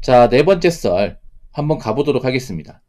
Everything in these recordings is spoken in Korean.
자, 네 번째 썰 한번 가보도록 하겠습니다.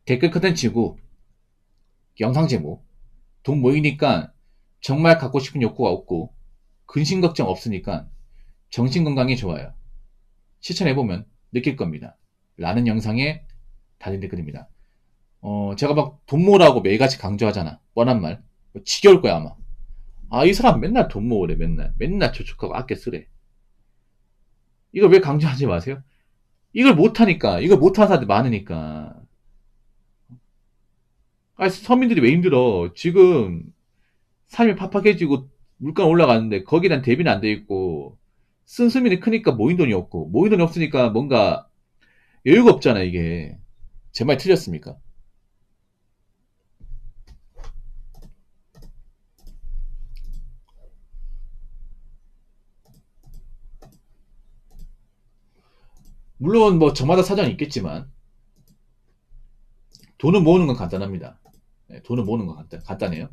댓글 컨텐츠고 영상 제목 돈 모이니까 정말 갖고 싶은 욕구가 없고 근심 걱정 없으니까 정신 건강에 좋아요. 실천해보면 느낄 겁니다. 라는 영상에 달린 댓글입니다. 제가 막 돈 모으라고 매일같이 강조하잖아. 뻔한 말. 지겨울 거야 아마. 아, 이 사람 맨날 돈 모으래. 맨날 저축하고 아껴 쓰래. 이걸 왜 강조하지 마세요? 이걸 못하니까. 이걸 못하는 사람들 많으니까. 아, 서민들이 왜 힘들어? 지금 삶이 팍팍해지고 물가 올라가는데 거기에 대한 대비는 안 돼 있고 쓴 수민이 크니까 모인 돈이 없고 모인 돈이 없으니까 뭔가 여유가 없잖아 이게. 제 말 틀렸습니까? 물론 뭐 저마다 사정이 있겠지만 돈을 모으는 건 간단합니다. 네, 돈을 모으는 건 간단해요.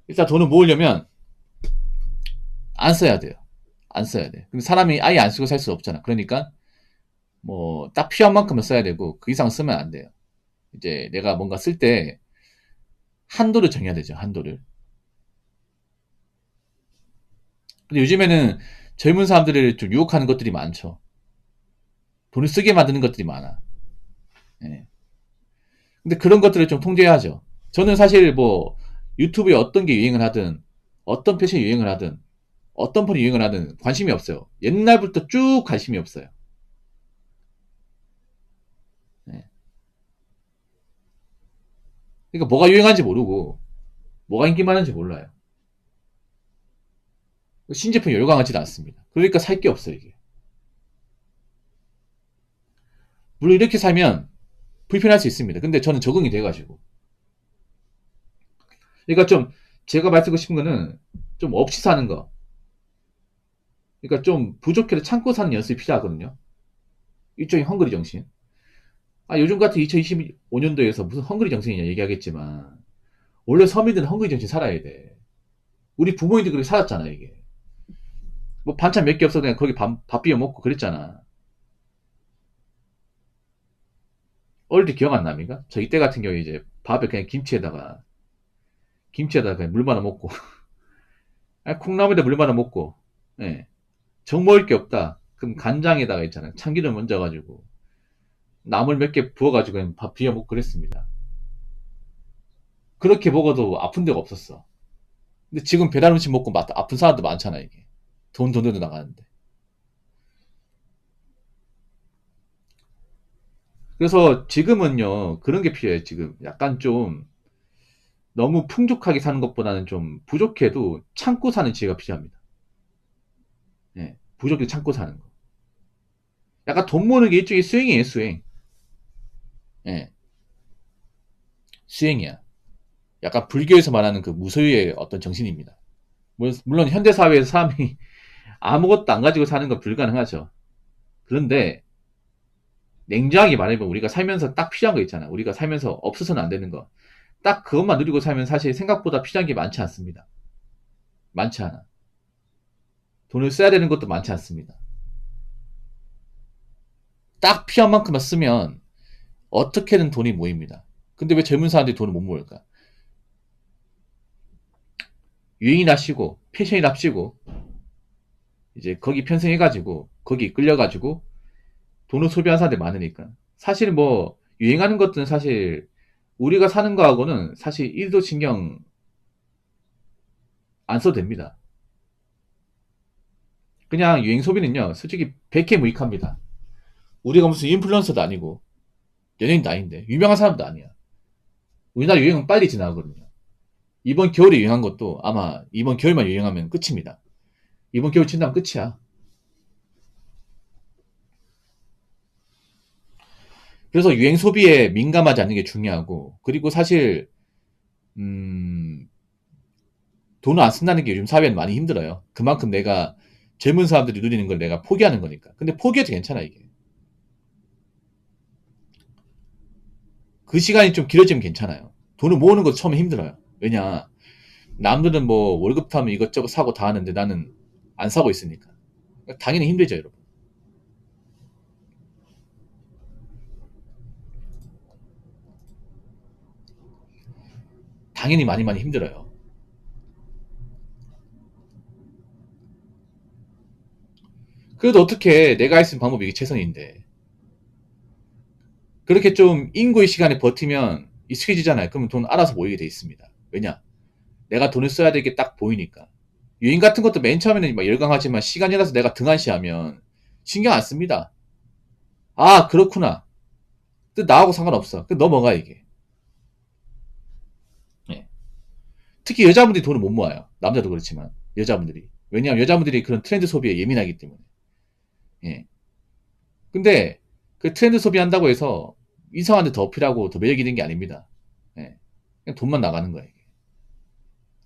일단 돈을 모으려면 안 써야 돼요. 안 써야 돼. 근데 사람이 아예 안 쓰고 살 수 없잖아. 그러니까 뭐 딱 필요한 만큼은 써야 되고 그 이상 쓰면 안 돼요. 이제 내가 뭔가 쓸 때 한도를 정해야 되죠. 한도를. 근데 요즘에는 젊은 사람들을 좀 유혹하는 것들이 많죠. 돈을 쓰게 만드는 것들이 많아. 예. 근데 그런 것들을 좀 통제해야죠. 저는 사실 뭐 유튜브에 어떤 게 유행을 하든 어떤 패션이 유행을 하든 어떤 폰이 유행을 하든 관심이 없어요. 옛날부터 쭉 관심이 없어요. 예. 그러니까 뭐가 유행하는지 모르고 뭐가 인기 많은지 몰라요. 신제품 열광하지도 않습니다. 그러니까 살 게 없어요 이게. 물론 이렇게 살면 불편할 수 있습니다. 근데 저는 적응이 돼가지고. 그러니까 좀 제가 말씀드리고 싶은 거는 좀 없이 사는 거. 그러니까 좀 부족해도 참고 사는 연습이 필요하거든요. 일종의 헝그리 정신. 아, 요즘 같은 2025년도에서 무슨 헝그리 정신이냐 얘기하겠지만, 원래 서민들은 헝그리 정신 살아야 돼. 우리 부모님들 그렇게 살았잖아, 이게. 뭐 반찬 몇 개 없어도 그냥 거기 밥 비벼 먹고 그랬잖아. 어릴 때 기억 안 납니까? 저 이때 같은 경우에 이제 밥에 그냥 김치에다가 그냥 물 말아 먹고, 아, 콩나물에다 물 말아 먹고, 예. 정 먹을 게 없다. 그럼 간장에다가 있잖아. 참기름 얹어가지고, 나물 몇 개 부어가지고 그냥 밥 비벼 먹고 그랬습니다. 그렇게 먹어도 아픈 데가 없었어. 근데 지금 배달 음식 먹고 아픈 사람도 많잖아, 이게. 돈도 나가는데. 그래서 지금은요, 그런 게 필요해요, 지금. 약간 좀, 너무 풍족하게 사는 것보다는 좀 부족해도 참고 사는 지혜가 필요합니다. 예. 부족해도 참고 사는 거. 약간 돈 모으는 게 일종의 수행이에요, 수행. 예. 수행이야. 약간 불교에서 말하는 그 무소유의 어떤 정신입니다. 물론 현대사회에서 사람이 아무것도 안 가지고 사는 건 불가능하죠. 그런데 냉정하게 말해보면 우리가 살면서 딱 필요한 거 있잖아. 우리가 살면서 없어서는 안 되는 거. 딱 그것만 누리고 살면 사실 생각보다 필요한 게 많지 않습니다. 많지 않아. 돈을 써야 되는 것도 많지 않습니다. 딱 필요한 만큼만 쓰면 어떻게든 돈이 모입니다. 근데 왜 젊은 사람들이 돈을 못 모을까? 유행이랍시고 패션이랍시고 이제 거기 편승해가지고 거기 끌려가지고 돈을 소비하는 사람들이 많으니까. 사실 뭐 유행하는 것들은 사실 우리가 사는 거하고는 사실 1도 신경 안 써도 됩니다. 그냥 유행 소비는요, 솔직히 백해무익합니다. 우리가 무슨 인플루언서도 아니고, 연예인도 아닌데, 유명한 사람도 아니야. 우리나라 유행은 빨리 지나가거든요. 이번 겨울에 유행한 것도 아마 이번 겨울만 유행하면 끝입니다. 이번 겨울 지나면 끝이야. 그래서 유행 소비에 민감하지 않는 게 중요하고, 그리고 사실, 음, 돈을 안 쓴다는 게 요즘 사회는 많이 힘들어요. 그만큼 내가 젊은 사람들이 누리는 걸 내가 포기하는 거니까. 근데 포기해도 괜찮아, 이게. 그 시간이 좀 길어지면 괜찮아요. 돈을 모으는 것도 처음에 힘들어요. 왜냐, 남들은 뭐 월급 타면 이것저것 사고 다 하는데 나는 안 사고 있으니까. 당연히 힘들죠, 여러분. 당연히 많이 많이 힘들어요. 그래도 어떻게 내가 할 수 있는 방법이 이게 최선인데. 그렇게 좀 인고의 시간에 버티면 익숙해지잖아요. 그러면 돈 알아서 모이게 돼 있습니다. 왜냐? 내가 돈을 써야 될 게 딱 보이니까. 유인 같은 것도 맨 처음에는 막 열광하지만 시간이 지나서 내가 등한시하면 신경 안 씁니다. 아, 그렇구나. 나하고 상관없어. 넘어가, 이게. 예. 특히 여자분들이 돈을 못 모아요. 남자도 그렇지만. 여자분들이. 왜냐하면 여자분들이 그런 트렌드 소비에 예민하기 때문에. 예. 근데 그 트렌드 소비한다고 해서 이성한테 더 어필하고 더 매력 있는 게 아닙니다. 예. 그냥 돈만 나가는 거예요.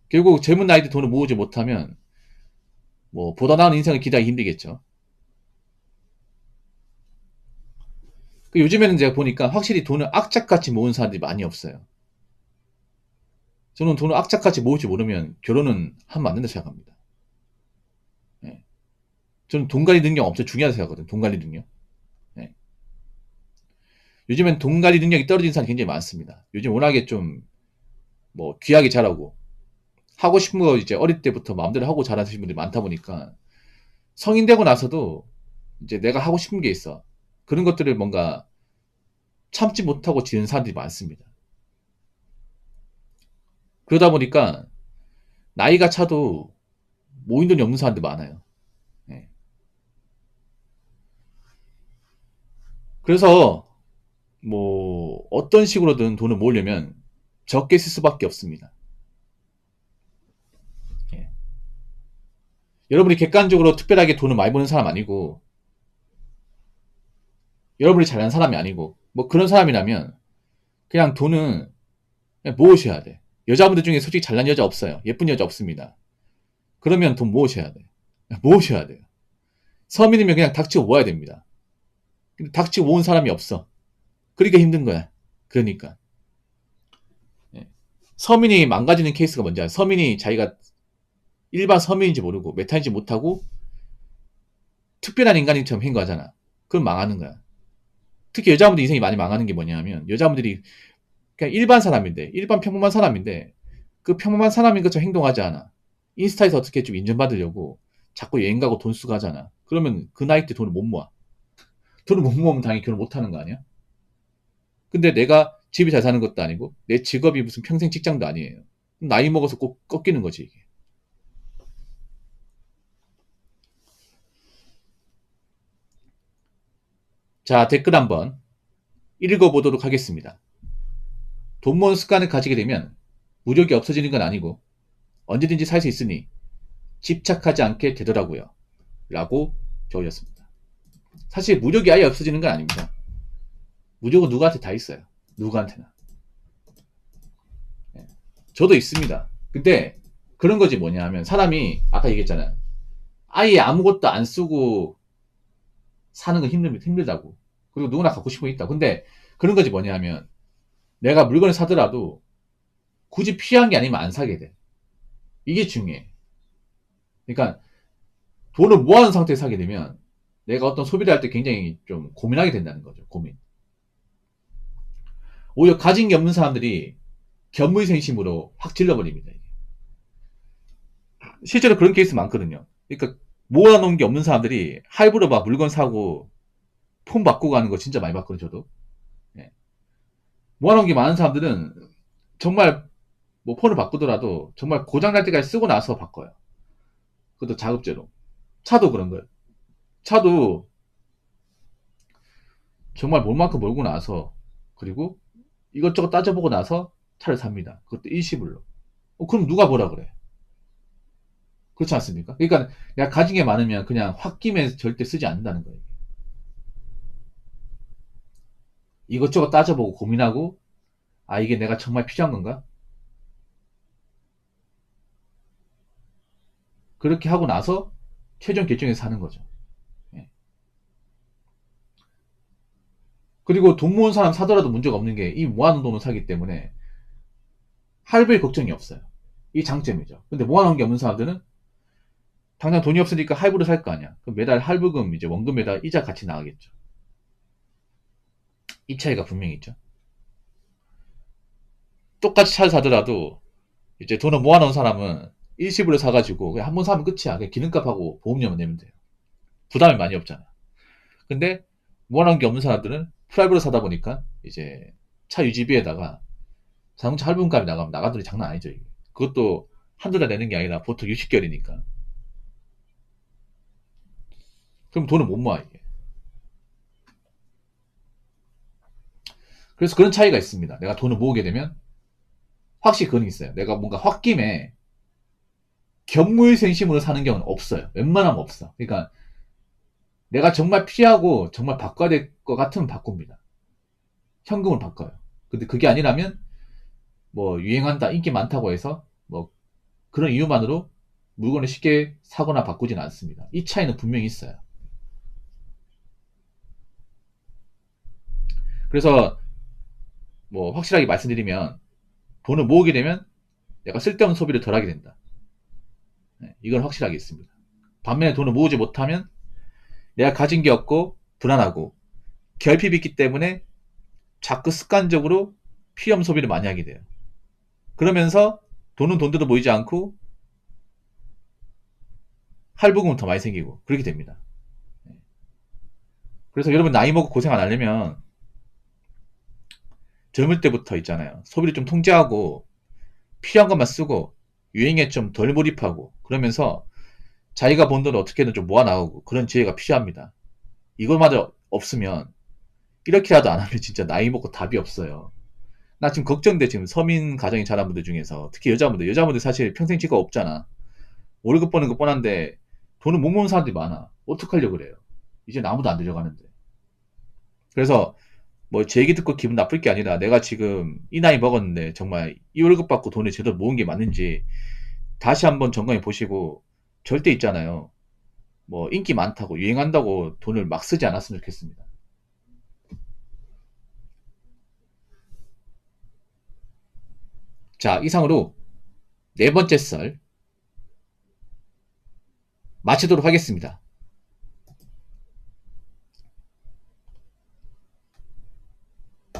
결국 젊은 나이 때 돈을 모으지 못하면 뭐 보다 나은 인생을 기대하기 힘들겠죠. 요즘에는 제가 보니까 확실히 돈을 악착같이 모으는 사람들이 많이 없어요. 저는 돈을 악착같이 모을 줄 모르면 결혼은 하면 안 된다 생각합니다. 예. 저는 돈 관리 능력 엄청 중요하다고 생각하거든요. 돈 관리 능력. 예. 요즘엔 돈 관리 능력이 떨어진 사람이 굉장히 많습니다. 요즘 워낙에 좀 뭐 귀하게 자라고 하고 싶은 거 이제 어릴 때부터 마음대로 하고 자라시는 분들이 많다 보니까 성인 되고 나서도 이제 내가 하고 싶은 게 있어. 그런 것들을 뭔가 참지 못하고 지는 사람들이 많습니다. 그러다 보니까 나이가 차도 모인 돈이 없는 사람들 많아요. 예. 그래서 뭐 어떤 식으로든 돈을 모으려면 적게 쓸 수밖에 없습니다. 예. 여러분이 객관적으로 특별하게 돈을 많이 버는 사람 아니고 여러분이 잘난 사람이 아니고 뭐 그런 사람이라면 그냥 돈은 그냥 모으셔야 돼. 여자분들 중에 솔직히 잘난 여자 없어요. 예쁜 여자 없습니다. 그러면 돈 모으셔야 돼. 모으셔야 돼요. 서민이면 그냥 닥치고 모아야 됩니다. 근데 닥치고 모은 사람이 없어. 그러니까 힘든 거야. 그러니까. 예. 서민이 망가지는 케이스가 뭔지 알아요? 서민이 자기가 일반 서민인지 모르고 메타인지 못하고 특별한 인간처럼 행거하잖아. 그럼 망하는 거야. 특히 여자분들 인생이 많이 망하는 게 뭐냐면 여자분들이 그냥 일반 사람인데 일반 평범한 사람인데 그 평범한 사람인 것처럼 행동하지 않아. 인스타에서 어떻게 좀 인정받으려고 자꾸 여행 가고 돈 쓰고 하잖아. 그러면 그 나이 때 돈을 못 모아. 돈을 못 모으면 당연히 결혼 못 하는 거 아니야? 근데 내가 집이 잘 사는 것도 아니고 내 직업이 무슨 평생 직장도 아니에요. 나이 먹어서 꼭 꺾이는 거지 이게. 자, 댓글 한번 읽어보도록 하겠습니다. 돈 모으는 습관을 가지게 되면 무력이 없어지는 건 아니고 언제든지 살 수 있으니 집착하지 않게 되더라고요. 라고 적으셨습니다. 사실 무력이 아예 없어지는 건 아닙니다. 무력은 누구한테 다 있어요. 누구한테나. 예. 저도 있습니다. 근데 그런 거지 뭐냐 하면 사람이 아까 얘기했잖아요. 아예 아무것도 안 쓰고 사는 건 힘들다고. 그리고 누구나 갖고 싶은 거 있다. 근데 그런 거지 뭐냐 하면 내가 물건을 사더라도 굳이 필요한 게 아니면 안 사게 돼. 이게 중요해. 그러니까 돈을 모아놓은 상태에서 사게 되면 내가 어떤 소비를 할 때 굉장히 좀 고민하게 된다는 거죠. 고민. 오히려 가진 게 없는 사람들이 견물생심으로 확 질러버립니다. 실제로 그런 케이스 많거든요. 그러니까 모아놓은 게 없는 사람들이 할부로 막 물건 사고 폰 바꾸고 가는 거 진짜 많이 봤거든요. 저도. 예. 모아놓은 게 많은 사람들은 정말 뭐 폰을 바꾸더라도 정말 고장날 때까지 쓰고 나서 바꿔요. 그것도 자급제로. 차도 그런 거예요. 차도 정말 몰만큼 몰고 나서 그리고 이것저것 따져보고 나서 차를 삽니다. 그것도 일시불로. 그럼 누가 뭐라 그래? 그렇지 않습니까? 그러니까 내가 가진 게 많으면 그냥 홧김에 절대 쓰지 않는다는 거예요. 이것저것 따져보고 고민하고 아 이게 내가 정말 필요한 건가? 그렇게 하고 나서 최종 결정해서 사는 거죠. 예. 그리고 돈 모은 사람 사더라도 문제가 없는 게 이 모아놓은 돈을 사기 때문에 할부의 걱정이 없어요. 이 장점이죠. 근데 모아놓은 게 없는 사람들은 당장 돈이 없으니까 할부로 살 거 아니야. 그럼 매달 할부금, 이제 원금에다 이자 같이 나가겠죠. 이 차이가 분명히 있죠. 똑같이 차를 사더라도 이제 돈을 모아놓은 사람은 일시불로 사가지고 그냥 한 번 사면 끝이야. 그냥 기름값하고 보험료만 내면 돼요. 부담이 많이 없잖아. 근데 모아놓은 게 없는 사람들은 프라이브로 사다 보니까 이제 차 유지비에다가 자동차 할부금값이 나가면 나가더니 장난 아니죠. 이게. 그것도 한두 달 내는 게 아니라 보통 60개월이니까. 그럼 돈을 못 모아 이게. 그래서 그런 차이가 있습니다. 내가 돈을 모으게 되면 확실히 그건 있어요. 내가 뭔가 홧김에 견물생심으로 사는 경우는 없어요. 웬만하면 없어. 그러니까 내가 정말 피하고 정말 바꿔야 될 것 같으면 바꿉니다. 현금을 바꿔요. 근데 그게 아니라면 뭐 유행한다, 인기 많다고 해서 뭐 그런 이유만으로 물건을 쉽게 사거나 바꾸지는 않습니다. 이 차이는 분명히 있어요. 그래서 뭐 확실하게 말씀드리면 돈을 모으게 되면 내가 쓸데없는 소비를 덜 하게 된다. 네, 이건 확실하게 있습니다. 반면에 돈을 모으지 못하면 내가 가진 게 없고 불안하고 결핍이 있기 때문에 자꾸 습관적으로 필요없는 소비를 많이 하게 돼요. 그러면서 돈은 돈대로 모이지 않고 할부금은 더 많이 생기고 그렇게 됩니다. 그래서 여러분 나이 먹고 고생 안 하려면 젊을 때부터 있잖아요. 소비를 좀 통제하고 필요한 것만 쓰고 유행에 좀 덜 몰입하고 그러면서 자기가 번 돈을 어떻게든 좀 모아나가고 그런 지혜가 필요합니다. 이것마저 없으면 이렇게라도 안 하면 진짜 나이 먹고 답이 없어요. 나 지금 걱정돼. 지금 서민 가정이 자란 분들 중에서 특히 여자분들 사실 평생 직업 없잖아. 월급 버는 거 뻔한데 돈을 못 모으는 사람들이 많아. 어떡하려고 그래요. 이제 아무도 안 들여가는데. 그래서 뭐 제 얘기 듣고 기분 나쁠 게 아니라 내가 지금 이 나이 먹었는데 정말 이 월급 받고 돈을 제대로 모은 게 맞는지 다시 한번 점검해 보시고 절대 있잖아요. 뭐 인기 많다고 유행한다고 돈을 막 쓰지 않았으면 좋겠습니다. 자, 이상으로 네 번째 썰 마치도록 하겠습니다.